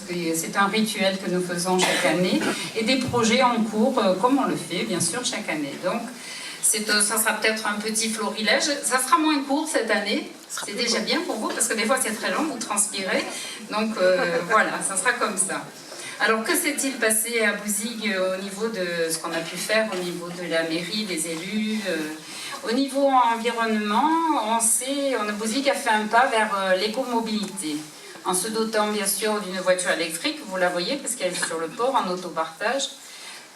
que c'est un rituel que nous faisons chaque année, et des projets en cours, comme on le fait bien sûr chaque année. Donc ça sera peut-être un petit florilège, ça sera moins court cette année, c'est déjà bien pour vous, parce que des fois c'est très long, vous transpirez, donc voilà, ça sera comme ça. Alors que s'est-il passé à Bouzigues au niveau de ce qu'on a pu faire, au niveau de la mairie, des élus au niveau environnement, Bouzigues a fait un pas vers l'écomobilité, en se dotant bien sûr d'une voiture électrique, vous la voyez parce qu'elle est sur le port en autopartage.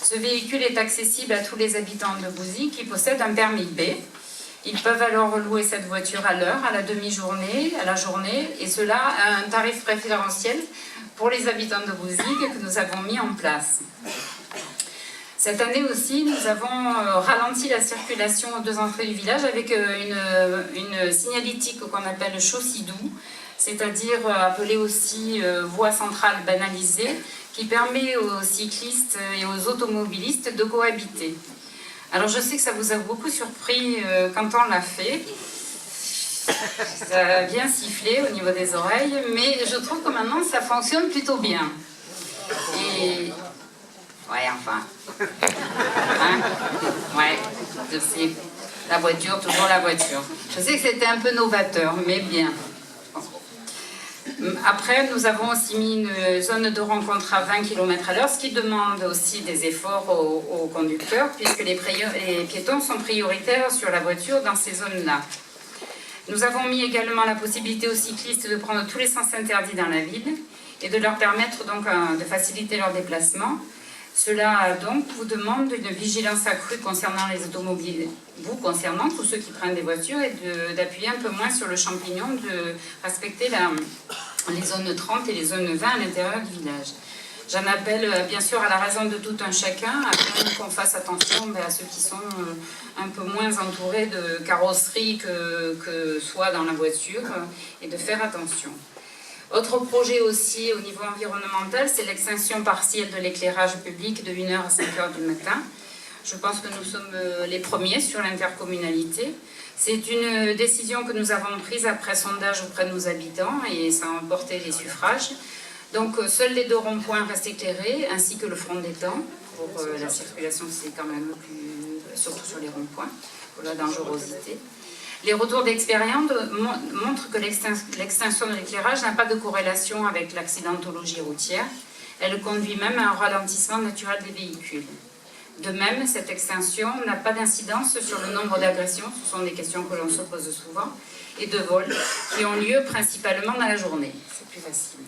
Ce véhicule est accessible à tous les habitants de Bouzigues qui possèdent un permis B. Ils peuvent alors louer cette voiture à l'heure, à la demi-journée, à la journée, et cela à un tarif préférentiel pour les habitants de Bouzigues que nous avons mis en place. Cette année aussi, nous avons ralenti la circulation aux deux entrées du village avec une signalétique qu'on appelle chaussée-doux, c'est-à-dire appelée aussi voie centrale banalisée, qui permet aux cyclistes et aux automobilistes de cohabiter. Alors je sais que ça vous a beaucoup surpris quand on l'a fait. Ça a bien sifflé au niveau des oreilles, mais je trouve que maintenant ça fonctionne plutôt bien. Et... ouais, enfin. Hein? Ouais, je sais. La voiture, toujours la voiture. Je sais que c'était un peu novateur, mais bien. Après, nous avons aussi mis une zone de rencontre à 20 km/h, ce qui demande aussi des efforts aux conducteurs, puisque les piétons sont prioritaires sur la voiture dans ces zones-là. Nous avons mis également la possibilité aux cyclistes de prendre tous les sens interdits dans la ville et de leur permettre donc de faciliter leur déplacement. Cela donc vous demande une vigilance accrue concernant les automobiles, concernant tous ceux qui prennent des voitures, et d'appuyer un peu moins sur le champignon, de respecter les zones 30 et les zones 20 à l'intérieur du village. J'en appelle bien sûr à la raison de tout un chacun, afin qu'on fasse attention à ceux qui sont un peu moins entourés de carrosserie que soit dans la voiture, et de faire attention. Autre projet aussi au niveau environnemental, c'est l'extinction partielle de l'éclairage public de 1h à 5h du matin. Je pense que nous sommes les premiers sur l'intercommunalité. C'est une décision que nous avons prise après sondage auprès de nos habitants et ça a emporté les suffrages. Donc seuls les 2 ronds-points restent éclairés, ainsi que le front d'étang. Pour la circulation, c'est quand même plus, surtout sur les ronds-points, pour la dangerosité. Les retours d'expérience montrent que l'extinction de l'éclairage n'a pas de corrélation avec l'accidentologie routière. Elle conduit même à un ralentissement naturel des véhicules. De même, cette extinction n'a pas d'incidence sur le nombre d'agressions, ce sont des questions que l'on se pose souvent, et de vols qui ont lieu principalement dans la journée. C'est plus facile.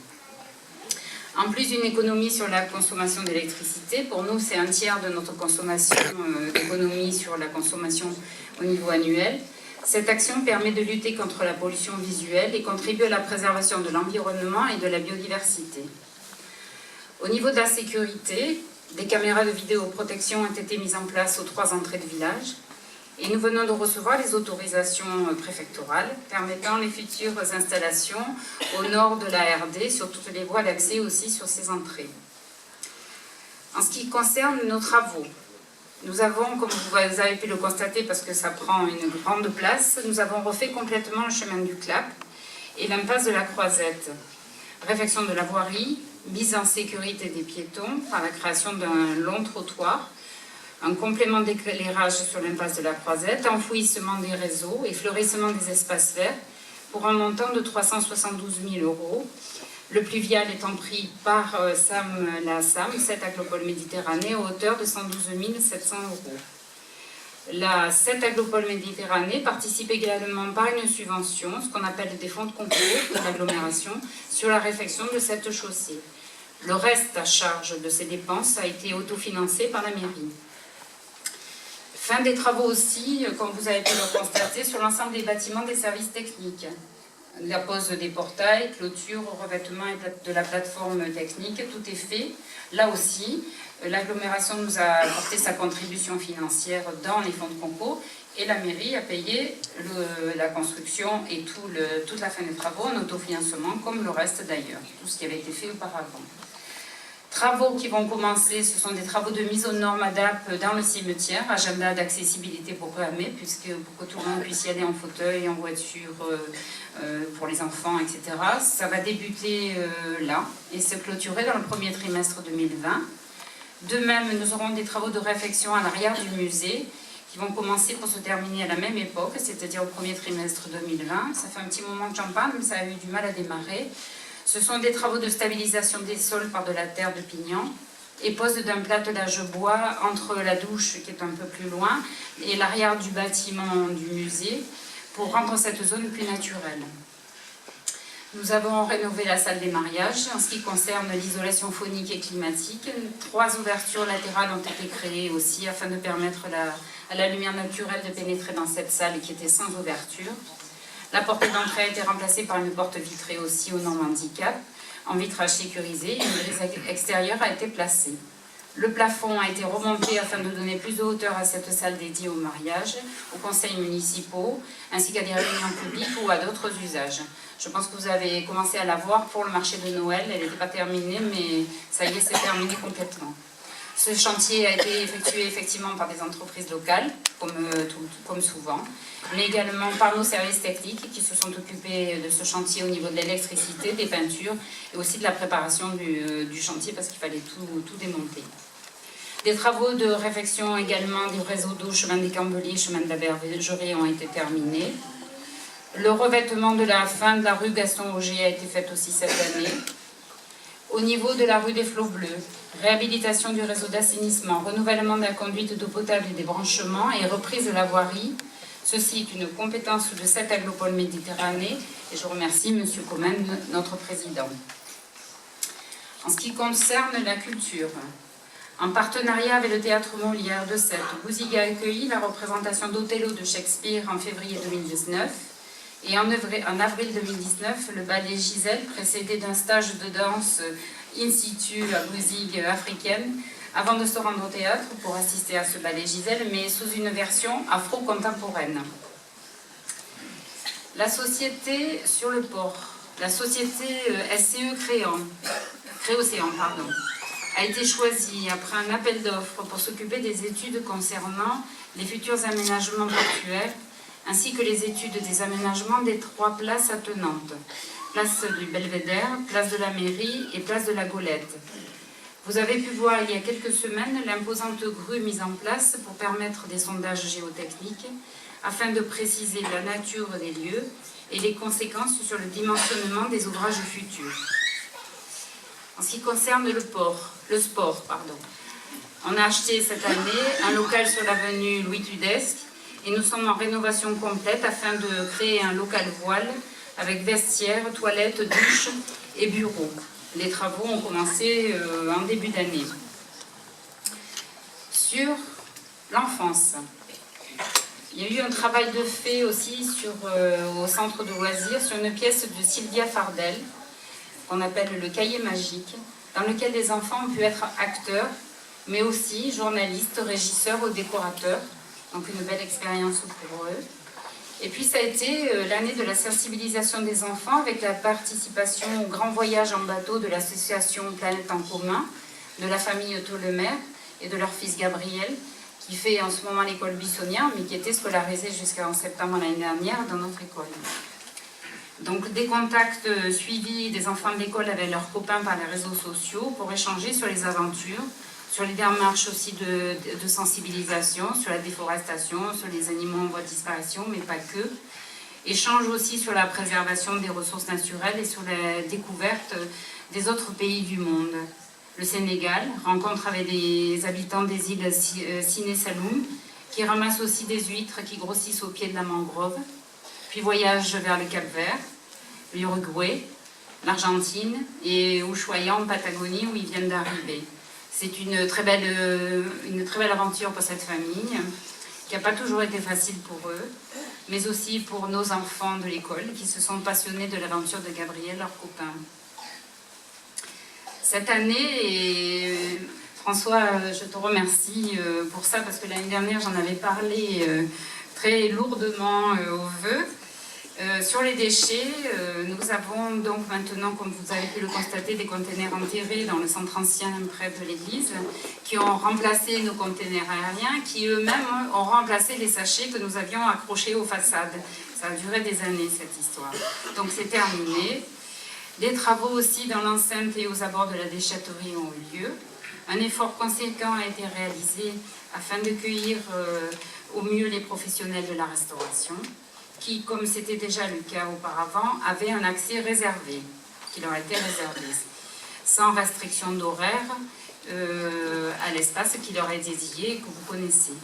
En plus d'une économie sur la consommation d'électricité, pour nous c'est un tiers de notre consommation d'économie sur la consommation au niveau annuel. Cette action permet de lutter contre la pollution visuelle et contribue à la préservation de l'environnement et de la biodiversité. Au niveau de la sécurité, des caméras de vidéoprotection ont été mises en place aux 3 entrées de village et nous venons de recevoir les autorisations préfectorales permettant les futures installations au nord de la RD sur toutes les voies d'accès aussi sur ces entrées. En ce qui concerne nos travaux, nous avons, comme vous avez pu le constater parce que ça prend une grande place, nous avons refait complètement le chemin du Clap et l'impasse de la Croisette. Réfection de la voirie, mise en sécurité des piétons par la création d'un long trottoir, un complément d'éclairage sur l'impasse de la Croisette, enfouissement des réseaux et fleurissement des espaces verts pour un montant de 372 000 €. Le pluvial étant pris par la SAM, 7 Agropole Méditerranée, à hauteur de 112 700 €. La 7 Agropole Méditerranée participe également par une subvention, ce qu'on appelle des fonds de concours de l'agglomération, sur la réfection de cette chaussée. Le reste à charge de ces dépenses a été autofinancé par la mairie. Fin des travaux aussi, comme vous avez pu le constater, sur l'ensemble des bâtiments des services techniques. La pose des portails, clôture, revêtement de la plateforme technique, tout est fait. Là aussi, l'agglomération nous a apporté sa contribution financière dans les fonds de concours et la mairie a payé la construction et toute la fin des travaux en autofinancement, comme le reste d'ailleurs, tout ce qui avait été fait auparavant. travaux qui vont commencer, ce sont des travaux de mise aux normes ADAP dans le cimetière, agenda d'accessibilité programmé, pour que tout le monde puisse y aller en fauteuil, en voiture, pour les enfants, etc. Ça va débuter là et se clôturer dans le premier trimestre 2020. De même, nous aurons des travaux de réfection à l'arrière du musée qui vont commencer pour se terminer à la même époque, c'est-à-dire au premier trimestre 2020. Ça fait un petit moment que j'en parle, mais ça a eu du mal à démarrer. Ce sont des travaux de stabilisation des sols par de la terre de pignon et pose d'un platelage bois entre la douche, qui est un peu plus loin, et l'arrière du bâtiment du musée, pour rendre cette zone plus naturelle. Nous avons rénové la salle des mariages. En ce qui concerne l'isolation phonique et climatique, 3 ouvertures latérales ont été créées aussi, afin de permettre à la lumière naturelle de pénétrer dans cette salle qui était sans ouverture. La porte d'entrée a été remplacée par une porte vitrée aussi aux normes handicap, en vitrage sécurisé, et une grille extérieure a été placée. Le plafond a été remonté afin de donner plus de hauteur à cette salle dédiée au mariage, aux conseils municipaux, ainsi qu'à des réunions publiques ou à d'autres usages. Je pense que vous avez commencé à la voir pour le marché de Noël, elle n'était pas terminée, mais ça y est, c'est terminé complètement. Ce chantier a été effectué effectivement par des entreprises locales, comme souvent, mais également par nos services techniques qui se sont occupés de ce chantier au niveau de l'électricité, des peintures et aussi de la préparation du chantier parce qu'il fallait tout démonter. Des travaux de réfection également du réseau d'eau, chemin des Cambeliers, chemin de la Bergerie ont été terminés. Le revêtement de la fin de la rue Gaston-Auger a été fait aussi cette année. Au niveau de la rue des Flots Bleus, réhabilitation du réseau d'assainissement, renouvellement de la conduite d'eau potable et des branchements et reprise de la voirie. Ceci est une compétence de cette agglomération Méditerranée et je remercie M. Comen, notre président. En ce qui concerne la culture, en partenariat avec le Théâtre Molière de Sète, Bouzigues a accueilli la représentation d'Othello de Shakespeare en février 2019. Et en avril 2019, le ballet Gisèle, précédé d'un stage de danse in situ à Bouzigues africaine, avant de se rendre au théâtre pour assister à ce ballet Gisèle, mais sous une version afro-contemporaine. La société sur le port, la société SCE Créocéan, a été choisie après un appel d'offres pour s'occuper des études concernant les futurs aménagements portuaires, ainsi que les études des aménagements des 3 places attenantes, place du Belvédère, place de la Mairie et place de la Golette. Vous avez pu voir il y a quelques semaines l'imposante grue mise en place pour permettre des sondages géotechniques afin de préciser la nature des lieux et les conséquences sur le dimensionnement des ouvrages futurs. En ce qui concerne le sport, on a acheté cette année un local sur l'avenue Louis Tudesque et nous sommes en rénovation complète afin de créer un local voile avec vestiaire, toilettes, douche et bureaux. Les travaux ont commencé en début d'année. Sur l'enfance, il y a eu un travail de fait aussi au centre de loisirs sur une pièce de Sylvia Fardel, qu'on appelle le cahier magique, dans lequel les enfants ont pu être acteurs, mais aussi journalistes, régisseurs ou décorateurs. Donc une belle expérience pour eux. Et puis ça a été l'année de la sensibilisation des enfants avec la participation au grand voyage en bateau de l'association Planète en commun, de la famille Thollemer et de leur fils Gabriel, qui fait en ce moment l'école buissonnière, mais qui était scolarisé jusqu'en septembre l'année dernière dans notre école. Donc des contacts suivis des enfants de l'école avec leurs copains par les réseaux sociaux pour échanger sur les aventures, sur les démarches aussi de sensibilisation, sur la déforestation, sur les animaux en voie de disparition, mais pas que. Échange aussi sur la préservation des ressources naturelles et sur la découverte des autres pays du monde. Le Sénégal, rencontre avec des habitants des îles Siné Saloum, qui ramassent aussi des huîtres qui grossissent au pied de la mangrove. Puis voyage vers le Cap-Vert, l'Uruguay, l'Argentine et Ushuaia en Patagonie où ils viennent d'arriver. C'est une très belle aventure pour cette famille, qui n'a pas toujours été facile pour eux, mais aussi pour nos enfants de l'école qui se sont passionnés de l'aventure de Gabriel, leur copain. Cette année, et François, je te remercie pour ça, parce que l'année dernière, j'en avais parlé très lourdement aux vœux. Sur les déchets, nous avons donc maintenant, comme vous avez pu le constater, des containers enterrés dans le centre ancien près de l'église, qui ont remplacé nos containers aériens, qui eux-mêmes ont remplacé les sachets que nous avions accrochés aux façades. Ça a duré des années, cette histoire. Donc c'est terminé. Des travaux aussi dans l'enceinte et aux abords de la déchetterie ont eu lieu. Un effort conséquent a été réalisé afin d'accueillir au mieux les professionnels de la restauration, qui, comme c'était déjà le cas auparavant, avaient un accès réservé, qui leur était réservé, sans restriction d'horaire à l'espace qui leur est dédié et que vous connaissez.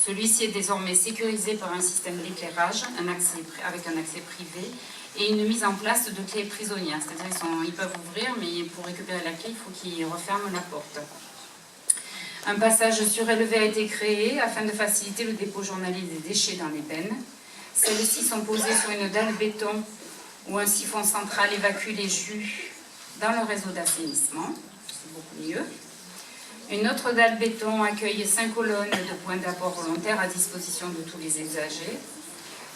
Celui-ci est désormais sécurisé par un système d'éclairage avec un accès privé et une mise en place de clés prisonnières. C'est-à-dire qu'ils peuvent ouvrir, mais pour récupérer la clé, il faut qu'ils referment la porte. Un passage surélevé a été créé afin de faciliter le dépôt journalier des déchets dans les bennes. Celles-ci sont posées sur une dalle béton où un siphon central évacue les jus dans le réseau d'assainissement. C'est beaucoup mieux. Une autre dalle béton accueille 5 colonnes de points d'apport volontaires à disposition de tous les usagers.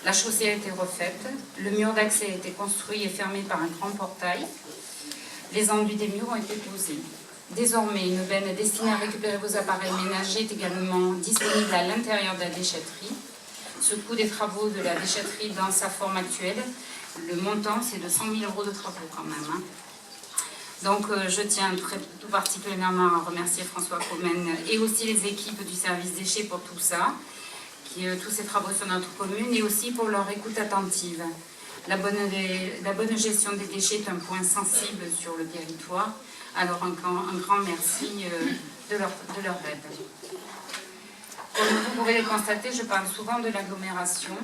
La chaussée a été refaite. Le mur d'accès a été construit et fermé par un grand portail. Les enduits des murs ont été posés. Désormais, une benne destinée à récupérer vos appareils ménagers est également disponible à l'intérieur de la déchetterie. Ce coût des travaux de la déchetterie dans sa forme actuelle, le montant, c'est de 100 000 € de travaux quand même. Donc, je tiens tout particulièrement à remercier François Comène et aussi les équipes du service déchets pour tout ça, tous ces travaux sur notre commune, et aussi pour leur écoute attentive. La bonne gestion des déchets est un point sensible sur le territoire. Alors un grand merci de leur aide. Comme vous pouvez le constater, je parle souvent de l'agglomération.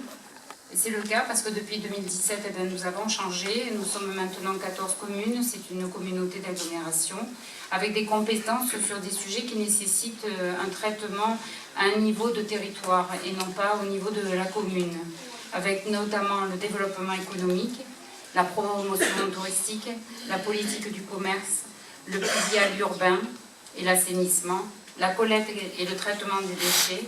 Et c'est le cas parce que depuis 2017, nous avons changé. Nous sommes maintenant 14 communes. C'est une communauté d'agglomération avec des compétences sur des sujets qui nécessitent un traitement à un niveau de territoire et non pas au niveau de la commune. Avec notamment le développement économique, la promotion touristique, la politique du commerce, le pluvial urbain et l'assainissement, la collecte et le traitement des déchets,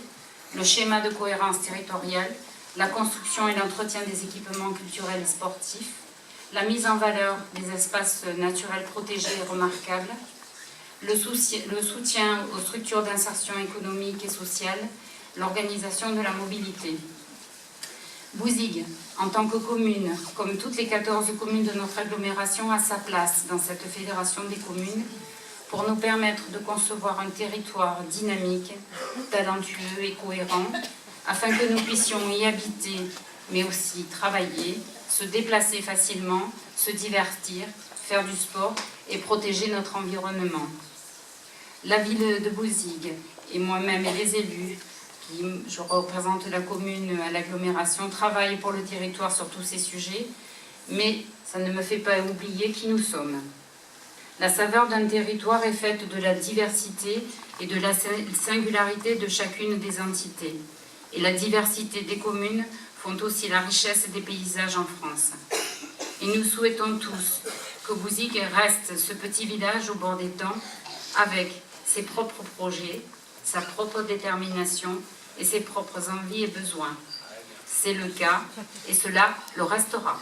le schéma de cohérence territoriale, la construction et l'entretien des équipements culturels et sportifs, la mise en valeur des espaces naturels protégés et remarquables, le soutien aux structures d'insertion économique et sociale, l'organisation de la mobilité. Bouzigues, en tant que commune, comme toutes les 14 communes de notre agglomération, a sa place dans cette fédération des communes pour nous permettre de concevoir un territoire dynamique, talentueux et cohérent, afin que nous puissions y habiter, mais aussi travailler, se déplacer facilement, se divertir, faire du sport et protéger notre environnement. La ville de Bouzigues et moi-même et les élus, je représente la commune à l'agglomération, travaille pour le territoire sur tous ces sujets, mais ça ne me fait pas oublier qui nous sommes. La saveur d'un territoire est faite de la diversité et de la singularité de chacune des entités. Et la diversité des communes font aussi la richesse des paysages en France. Et nous souhaitons tous que Bouzigues reste ce petit village au bord des temps, avec ses propres projets, sa propre détermination et ses propres envies et besoins. C'est le cas, et cela le restera.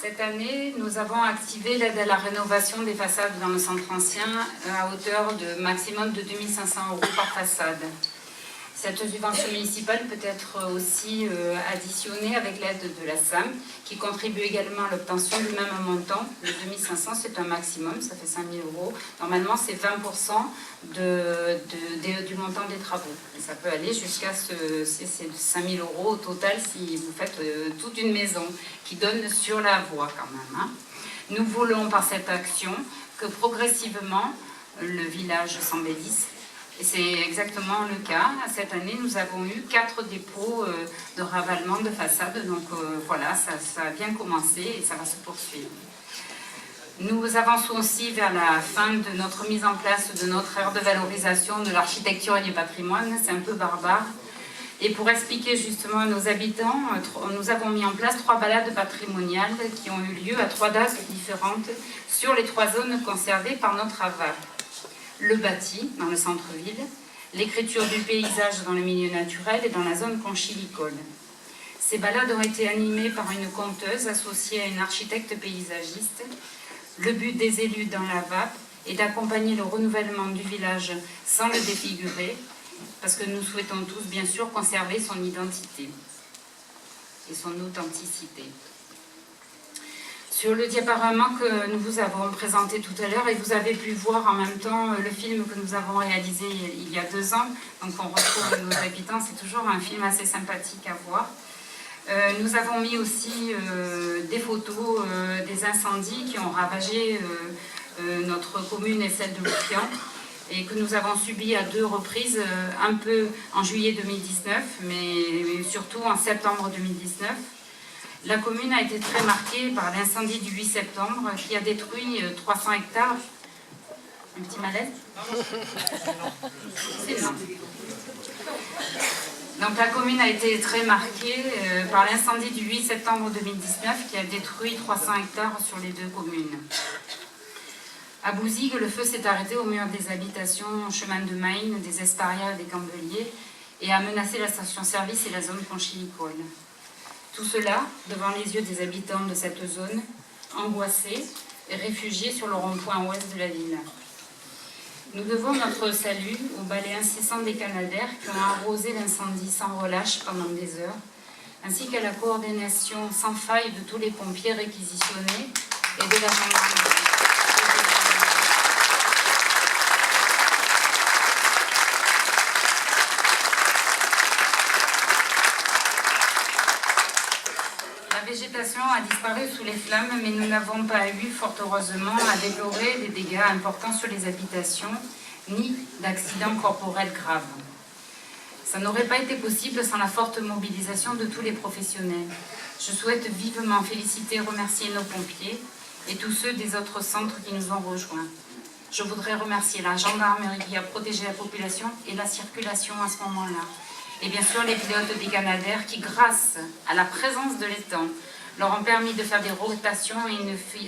Cette année, nous avons activé l'aide à la rénovation des façades dans le centre ancien à hauteur de maximum de 2 500 € par façade. Cette subvention municipale peut être aussi additionnée avec l'aide de la SAM, qui contribue également à l'obtention du même montant. Le 2500, c'est un maximum, ça fait 5 000 €. Normalement, c'est 20% du montant des travaux. Et ça peut aller jusqu'à 5 000 € au total si vous faites toute une maison qui donne sur la voie quand même. Hein. Nous voulons par cette action que progressivement le village s'embellisse. Et c'est exactement le cas. Cette année, nous avons eu 4 dépôts de ravalement de façade. Donc voilà, ça a bien commencé et ça va se poursuivre. Nous avançons aussi vers la fin de notre mise en place de notre aire de valorisation de l'architecture et du patrimoine. C'est un peu barbare. Et pour expliquer justement à nos habitants, nous avons mis en place 3 balades patrimoniales qui ont eu lieu à 3 dates différentes sur les 3 zones conservées par notre AVAP. Le bâti, dans le centre-ville, l'écriture du paysage dans le milieu naturel et dans la zone conchilicole. Ces balades ont été animées par une conteuse associée à une architecte paysagiste. Le but des élus dans l'AVAP est d'accompagner le renouvellement du village sans le défigurer, parce que nous souhaitons tous, bien sûr, conserver son identité et son authenticité. Sur le diaporama que nous vous avons présenté tout à l'heure, et vous avez pu voir en même temps le film que nous avons réalisé il y a 2 ans, donc on retrouve nos habitants, c'est toujours un film assez sympathique à voir. Nous avons mis aussi des photos des incendies qui ont ravagé notre commune et celle de Loupian, et que nous avons subi à 2 reprises, un peu en juillet 2019, mais surtout en septembre 2019. La commune a été très marquée par l'incendie du 8 septembre qui a détruit 300 hectares. Un petit malaise ? C'est non. Donc la commune a été très marquée par l'incendie du 8 septembre 2019 qui a détruit 300 hectares sur les 2 communes. À Bouzigues, le feu s'est arrêté au mur des habitations, chemin de Maine, des Esparias et des Cambeliers, et a menacé la station-service et la zone conchilicole. Tout cela devant les yeux des habitants de cette zone, angoissés et réfugiés sur le rond-point ouest de la ville. Nous devons notre salut au balai incessant des Canadaires qui ont arrosé l'incendie sans relâche pendant des heures, ainsi qu'à la coordination sans faille de tous les pompiers réquisitionnés et de la gendarmerie. La végétation a disparu sous les flammes, mais nous n'avons pas eu, fort heureusement, à déplorer des dégâts importants sur les habitations, ni d'accidents corporels graves. Ça n'aurait pas été possible sans la forte mobilisation de tous les professionnels. Je souhaite vivement féliciter et remercier nos pompiers et tous ceux des autres centres qui nous ont rejoints. Je voudrais remercier la gendarmerie qui a protégé la population et la circulation à ce moment-là. Et bien sûr les pilotes des Canadaires qui, grâce à la présence de l'étang, leur ont permis de faire des rotations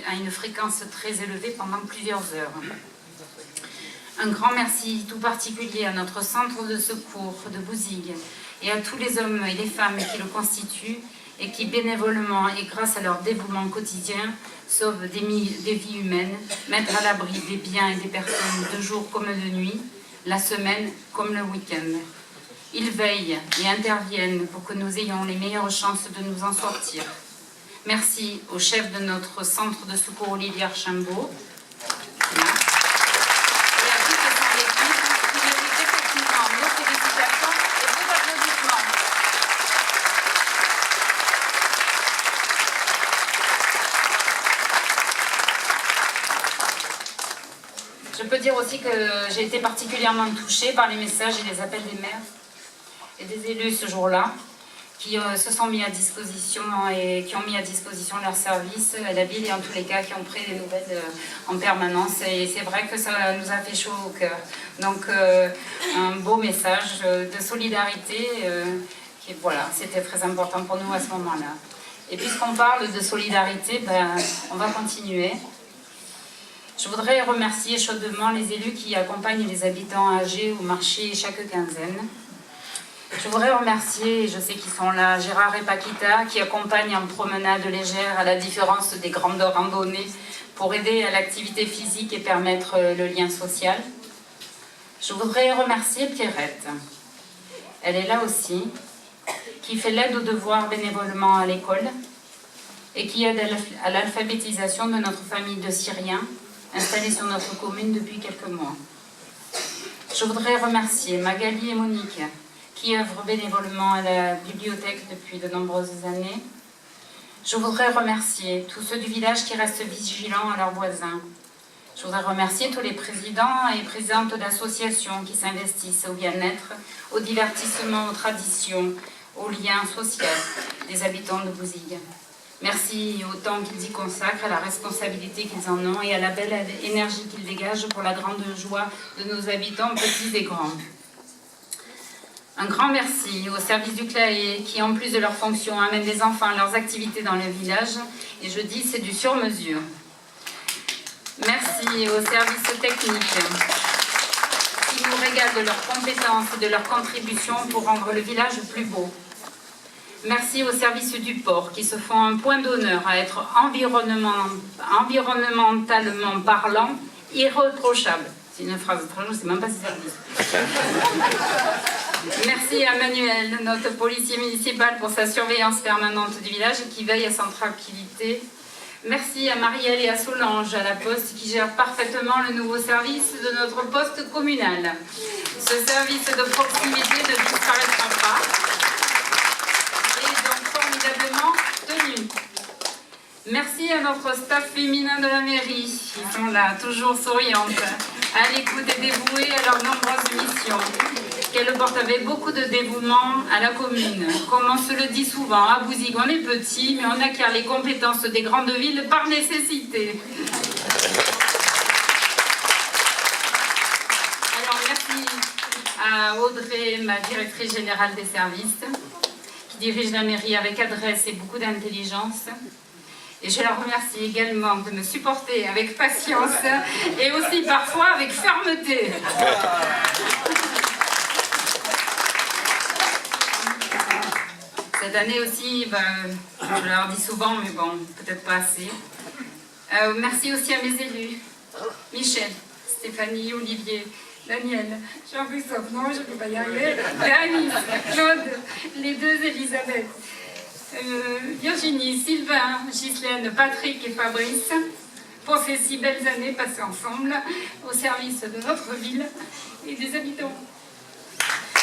à une fréquence très élevée pendant plusieurs heures. Un grand merci tout particulier à notre centre de secours de Bouzigues et à tous les hommes et les femmes qui le constituent et qui bénévolement et grâce à leur dévouement quotidien sauvent des vies humaines, mettent à l'abri des biens et des personnes de jour comme de nuit, la semaine comme le week-end. Ils veillent et interviennent pour que nous ayons les meilleures chances de nous en sortir. Merci au chef de notre centre de secours, Olivier Archambault, et à toute son équipe qui méritent effectivement nos félicitations et vos applaudissements. Je peux dire aussi que j'ai été particulièrement touchée par les messages et les appels des maires et des élus ce jour-là, qui se sont mis à disposition et qui ont mis à disposition leurs services à la ville et en tous les cas qui ont pris des nouvelles en permanence. Et c'est vrai que ça nous a fait chaud au cœur. Donc un beau message de solidarité, qui, voilà, c'était très important pour nous à ce moment-là. Et puisqu'on parle de solidarité, on va continuer. Je voudrais remercier chaudement les élus qui accompagnent les habitants âgés au marché chaque quinzaine. Je voudrais remercier, et je sais qu'ils sont là, Gérard et Paquita, qui accompagnent en promenade légère à la différence des grandes randonnées pour aider à l'activité physique et permettre le lien social. Je voudrais remercier Pierrette. Elle est là aussi, qui fait l'aide aux devoirs bénévolement à l'école et qui aide à l'alphabétisation de notre famille de Syriens installés sur notre commune depuis quelques mois. Je voudrais remercier Magali et Monique, qui œuvrent bénévolement à la bibliothèque depuis de nombreuses années. Je voudrais remercier tous ceux du village qui restent vigilants à leurs voisins. Je voudrais remercier tous les présidents et présidentes d'associations qui s'investissent au bien-être, au divertissement, aux traditions, aux liens sociaux des habitants de Bouzigues. Merci au temps qu'ils y consacrent, à la responsabilité qu'ils en ont et à la belle énergie qu'ils dégagent pour la grande joie de nos habitants, petits et grands. Un grand merci au service du CLAE qui, en plus de leurs fonctions, amènent les enfants à leurs activités dans le village. Et je dis, c'est du sur-mesure. Merci aux services techniques qui nous régalent de leurs compétences et de leurs contributions pour rendre le village plus beau. Merci aux services du port qui se font un point d'honneur à être environnementalement parlant, irréprochable. C'est une phrase étrange, je ne sais même pas si ça le dit. Merci à Manuel, notre policier municipal, pour sa surveillance permanente du village et qui veille à sa tranquillité. Merci à Marielle et à Solange à la Poste qui gèrent parfaitement le nouveau service de notre poste communal. Ce service de proximité ne disparaîtra pas et est donc formidablement tenu. Merci à notre staff féminin de la mairie. Ils sont là, toujours souriantes, à l'écoute et dévouées à leurs nombreuses missions, qu'elles portent avec beaucoup de dévouement à la commune. Comme on se le dit souvent, à Bouzigues, on est petit, mais on acquiert les compétences des grandes villes par nécessité. Alors merci à Audrey, ma directrice générale des services, qui dirige la mairie avec adresse et beaucoup d'intelligence. Et je la remercie également de me supporter avec patience et aussi parfois avec fermeté. Cette année aussi, je leur dis souvent, mais bon, peut-être pas assez. Merci aussi à mes élus, Michel, Stéphanie, Olivier, Daniel, Jean-Christophe, non, je ne peux pas y arriver, Dany, Claude, les deux Elisabeth. Virginie, Sylvain, Ghislaine, Patrick et Fabrice pour ces si belles années passées ensemble au service de notre ville et des habitants.